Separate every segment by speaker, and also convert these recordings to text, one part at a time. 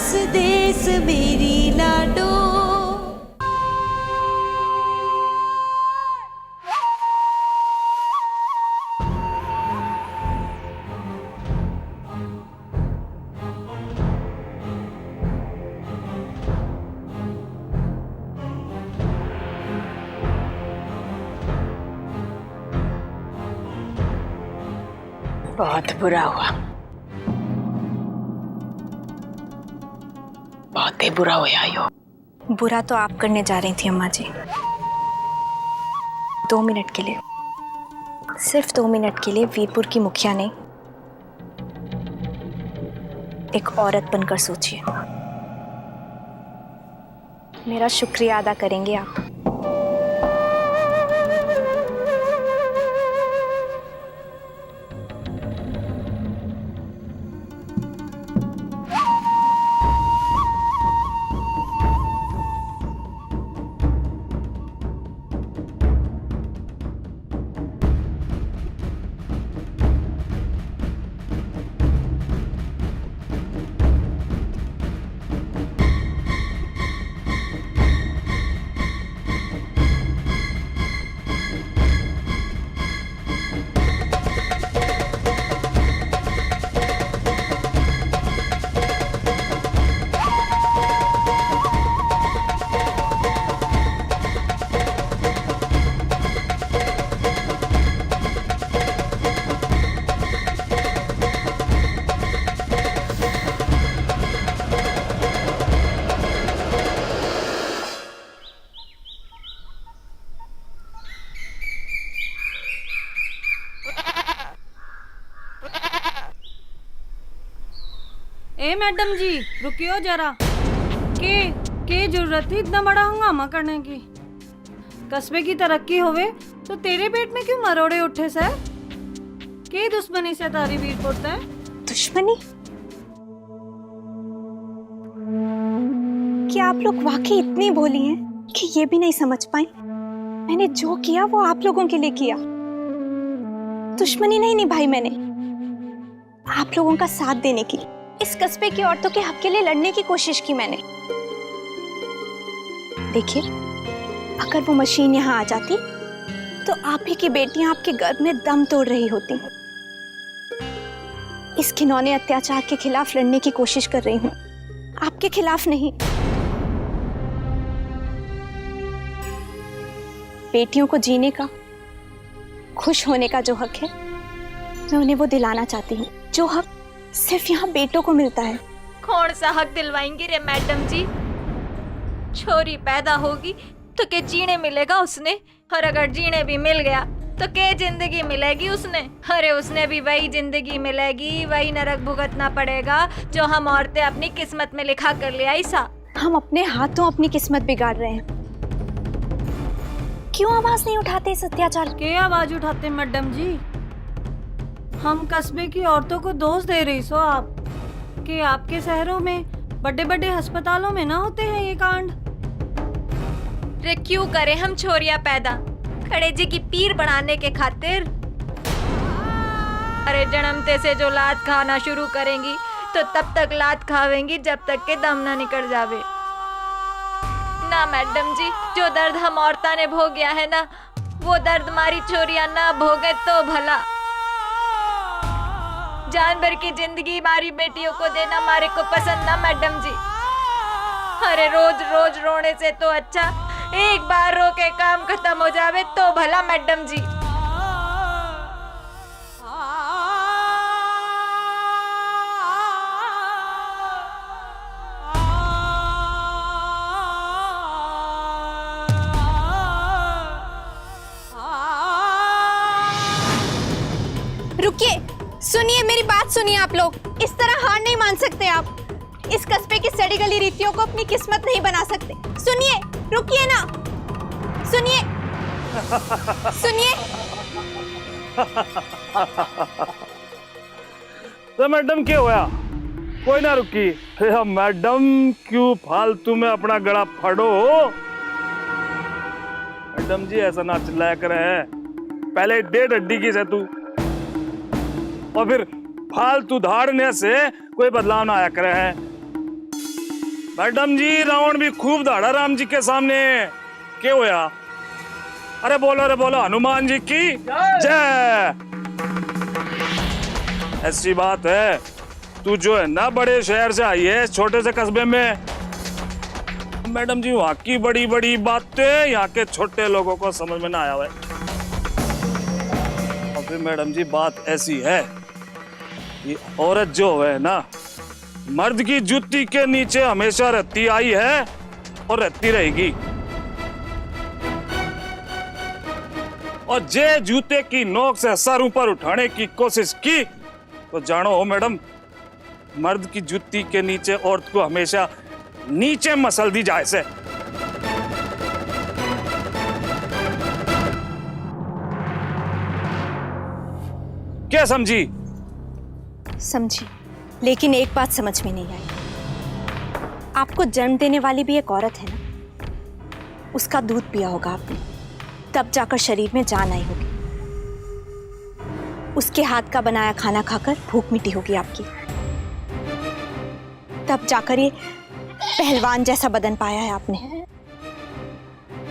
Speaker 1: देस देस मेरी लाडो।
Speaker 2: बहुत बुरा हुआ, बहुत ही बुरा हुआ यो।
Speaker 3: बुरा तो आप करने जा रही थी अम्मा जी। 2 मिनट के लिए, सिर्फ 2 मिनट के लिए वीरपुर की मुखिया ने एक औरत बनकर सोचिए। मेरा शुक्रिया अदा करेंगे आप।
Speaker 4: ए मैडम जी रुकियो जरा। के जरूरत थी इतना बड़ा हंगामा करने की? कस्बे की तरक्की होवे तो तेरे पेट में क्यों मरोड़े उठे सर? के दुश्मनी से तारी वीरपुर है?
Speaker 3: दुश्मनी? क्या आप लोग वाकई इतनी भोली हैं कि ये भी नहीं समझ पाए मैंने जो किया वो आप लोगों के लिए किया। दुश्मनी नहीं निभाई मैंने, आप लोगों का साथ देने की, इस कस्बे की औरतों के हक के लिए लड़ने की कोशिश की मैंने। देखिए, अगर वो मशीन यहाँ आ जाती तो आप ही की बेटियां आपके गर्भ में दम तोड़ रही होती। इस घिनौने अत्याचार के खिलाफ लड़ने की कोशिश कर रही हूँ, आपके खिलाफ नहीं। बेटियों को जीने का, खुश होने का जो हक है, मैं उन्हें वो दिलाना चाहती हूँ, जो हक सिर्फ यहाँ बेटों को मिलता है।
Speaker 5: कौन सा हक दिलवाएंगी रे मैडम जी? छोरी पैदा होगी तो के जीने मिलेगा उसने, और अगर जीने भी मिल गया तो के जिंदगी मिलेगी उसने? अरे उसने भी वही जिंदगी मिलेगी, वही नरक भुगतना पड़ेगा जो हम औरतें अपनी किस्मत में लिखा कर ले आई सा।
Speaker 3: हम अपने हाथों अपनी किस्मत बिगाड़ रहे हैं। क्यों आवाज नहीं उठाते इस अत्याचार?
Speaker 4: के आवाज उठाते मैडम जी? हम कस्बे की औरतों को दोष दे रही सो आप कि आपके शहरों में बड़े बड़े अस्पतालों में ना होते हैं ये कांड?
Speaker 5: रे क्यों करें हम छोरियां पैदा खड़े जी की पीर बनाने के खातिर? अरे जन्मते से जो लात खाना शुरू करेंगी तो तब तक लात खावेंगी जब तक के दम ना निकल जावे। ना मैडम जी, जो दर्द हम औरता ने भोगया है ना, वो दर्द हमारी छोरियां ना भोगे तो भला। जानवर की जिंदगी हमारी बेटियों को देना हमारे को पसंद ना मैडम जी। अरे रोज रोज रोने से तो अच्छा एक बार रो के काम खत्म हो जावे तो भला मैडम जी।
Speaker 3: रुकिए, सुनिए मेरी बात सुनिए। आप लोग इस तरह हार नहीं मान सकते। आप इस कस्बे की सड़ी गली रीतियों को अपनी किस्मत नहीं बना सकते। सुनिए, रुकिए ना, सुनिए सुनिए।
Speaker 6: तो मैडम क्या होया? कोई ना रुकी। मैडम क्यों फालतू में अपना गला फाड़ो? मैडम जी ऐसा ना चिल्लाया करे है। पहले 1.5 हड्डी की से तू, और फिर फालतू धाड़ने से कोई बदलाव ना आया करे है। मैडम जी रावण भी खूब दाड़ा राम जी के सामने। क्या होया? अरे बोलो हनुमान जी की जय। ऐसी बात है, तू जो है ना बड़े शहर से आई है छोटे से कस्बे में। मैडम जी वहां की बड़ी बड़ी बातें यहाँ के छोटे लोगों को समझ में ना आया हुआ। और फिर मैडम जी बात ऐसी है, ये औरत जो है ना मर्द की जूती के नीचे हमेशा रहती आई है और रहती रहेगी। और जे जूते की नोक से सर ऊपर उठाने की कोशिश की तो जानो हो मैडम, मर्द की जूती के नीचे औरत को हमेशा नीचे मसल दी जाए से। क्या समझी?
Speaker 3: समझी, लेकिन एक बात समझ में नहीं आई। आपको जन्म देने वाली भी एक औरत है ना, उसका दूध पिया होगा आपने, तब जाकर शरीर में जान आई होगी। उसके हाथ का बनाया खाना खाकर भूख मिटी होगी आपकी, तब जाकर ये पहलवान जैसा बदन पाया है आपने।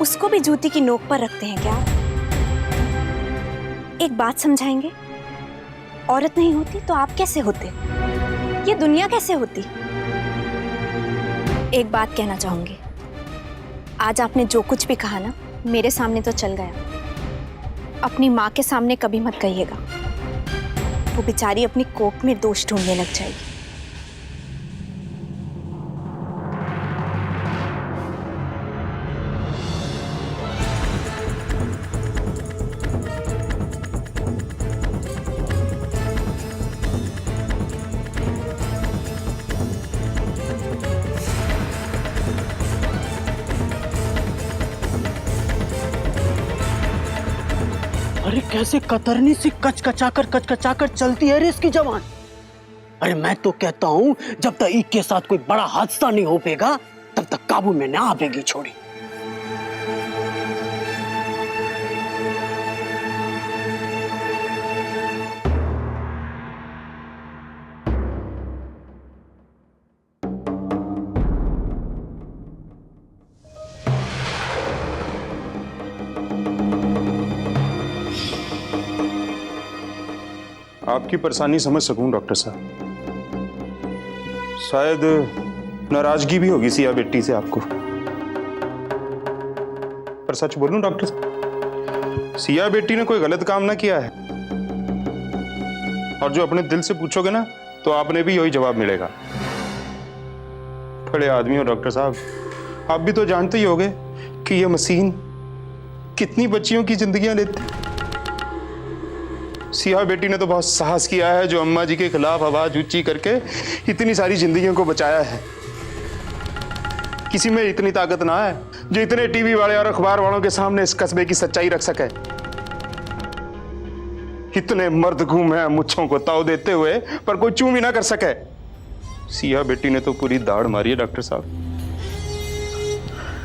Speaker 3: उसको भी जूती की नोक पर रखते हैं क्या आप? एक बात समझाएंगे? औरत नहीं होती तो आप कैसे होते? ये दुनिया कैसे होती? एक बात कहना चाहूंगी, आज आपने जो कुछ भी कहा ना मेरे सामने तो चल गया, अपनी माँ के सामने कभी मत कहिएगा, वो बेचारी अपनी कोख में दोष ढूंढने लग जाएगी।
Speaker 7: अरे कैसे कतरनी सी कचकचाकर चलती है रे इसकी जवान। अरे मैं तो कहता हूं जब तक ईद के साथ कोई बड़ा हादसा नहीं हो पेगा तब तक काबू में ना आवेगी छोड़ी।
Speaker 8: आपकी परेशानी समझ सकूं डॉक्टर साहब। शायद नाराजगी भी होगी सिया बेटी से आपको, पर सच बोलूं डॉक्टर साहब, सिया बेटी ने कोई गलत काम ना किया है। और जो अपने दिल से पूछोगे ना तो आपने भी यही जवाब मिलेगा। बड़े आदमी हो डॉक्टर साहब, आप भी तो जानते ही होंगे कि यह मशीन कितनी बच्चियों की जिंदगियां लेती है। सिया बेटी ने तो बहुत साहस किया है, जो अम्मा जी के खिलाफ आवाज ऊंची करके इतनी सारी जिंदगियों को बचाया है। किसी में इतनी ताकत ना है जो इतने टीवी वाले और अखबार वालों के सामने इस कस्बे की सच्चाई रख सके। इतने मर्द घूमे हैं मुच्छों को ताव देते हुए पर कोई चूं भी ना कर सके। सिया बेटी ने तो पूरी दाढ़ मारी है डॉक्टर साहब।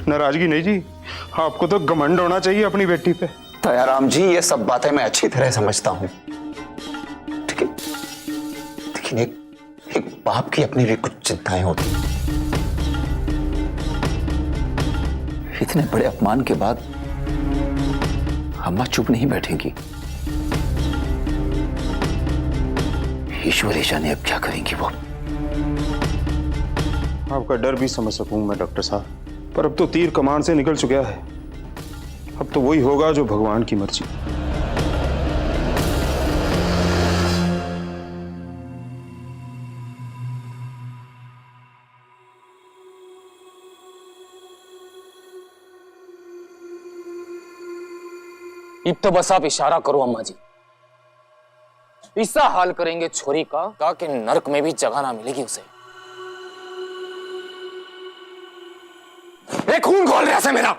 Speaker 8: नाराजगी नहीं जी, आपको तो घमंड होना चाहिए अपनी बेटी पे।
Speaker 9: दयाराम जी ये सब बातें मैं अच्छी तरह समझता हूं, लेकिन एक बाप की अपनी भी कुछ चिंताएं होती। इतने बड़े अपमान के बाद अम्मा चुप नहीं बैठेंगी। ईश्वरी जाने अब क्या करेंगी वो।
Speaker 8: आपका डर भी समझ सकूं मैं डॉक्टर साहब, पर अब तो तीर कमान से निकल चुका है। अब तो वही होगा जो भगवान की मर्जी।
Speaker 10: अब तो बस आप इशारा करो अम्मा जी, ऐसा हाल करेंगे छोरी का कि नरक में भी जगह ना मिलेगी उसे। खून खोल रहा है मेरा।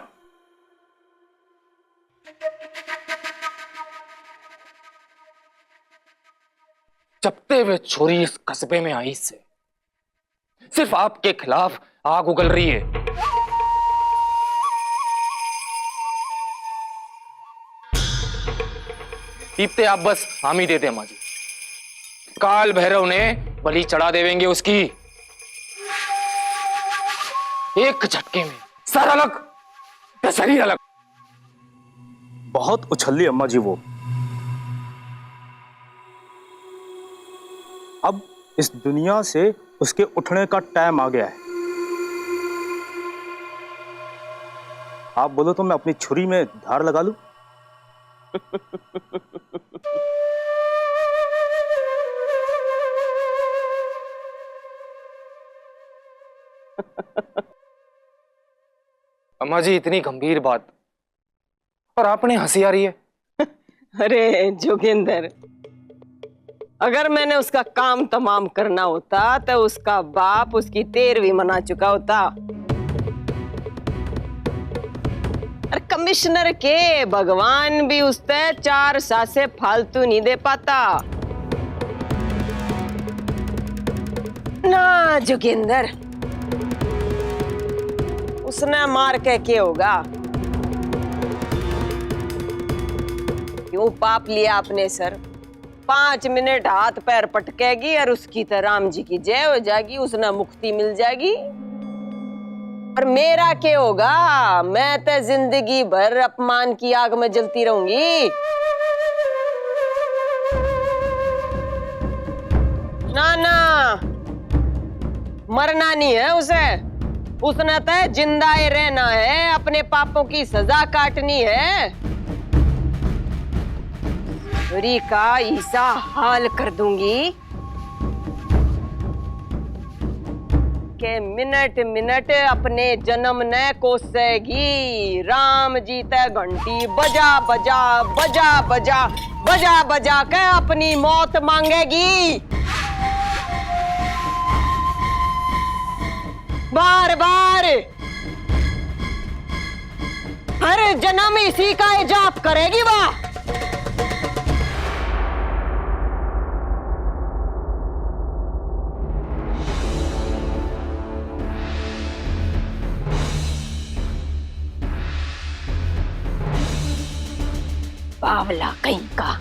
Speaker 10: जबते हुए छोरी इस कस्बे में आई से सिर्फ आपके खिलाफ आग उगल रही है। पीपते आप बस हामी दे दे माँ जी, काल भैरव ने बलि चढ़ा देवेंगे उसकी। एक झटके में सर अलग तो शरीर अलग।
Speaker 6: बहुत उछली अम्मा जी वो। अब इस दुनिया से उसके उठने का टाइम आ गया है। आप बोलो तो मैं अपनी छुरी में धार लगा लूं?
Speaker 10: अम्मा जी इतनी गंभीर बात और आपने हंसी आ रही है।
Speaker 11: अरे जोगिंदर, अगर मैंने उसका काम तमाम करना होता तो उसका बाप उसकी 13वीं मना चुका होता। अरे कमिश्नर के भगवान भी उससे 4 सासे फालतू नहीं दे पाता ना जोगिंदर। उसने मार के क्या होगा? क्यों पाप लिया अपने सर? 5 मिनट हाथ पैर पटकेगी और उसकी तो राम जी की जय हो जाएगी, उसने मुक्ति मिल जाएगी। और मेरा क्या होगा? मैं तो जिंदगी भर अपमान की आग में जलती रहूंगी। ना ना, मरना नहीं है उसे। उसने तो जिंदा ही रहना है, अपने पापों की सजा काटनी है। छुरी का ऐसा हाल कर दूंगी कि मिनट मिनट अपने जन्म ने कोसेगी। राम जी ते घंटी बजा बजा बजा बजा बजा बजा के अपनी मौत मांगेगी। बार बार हर जन्म इसी का जाप करेगी वाह।
Speaker 2: बावला कहीं का।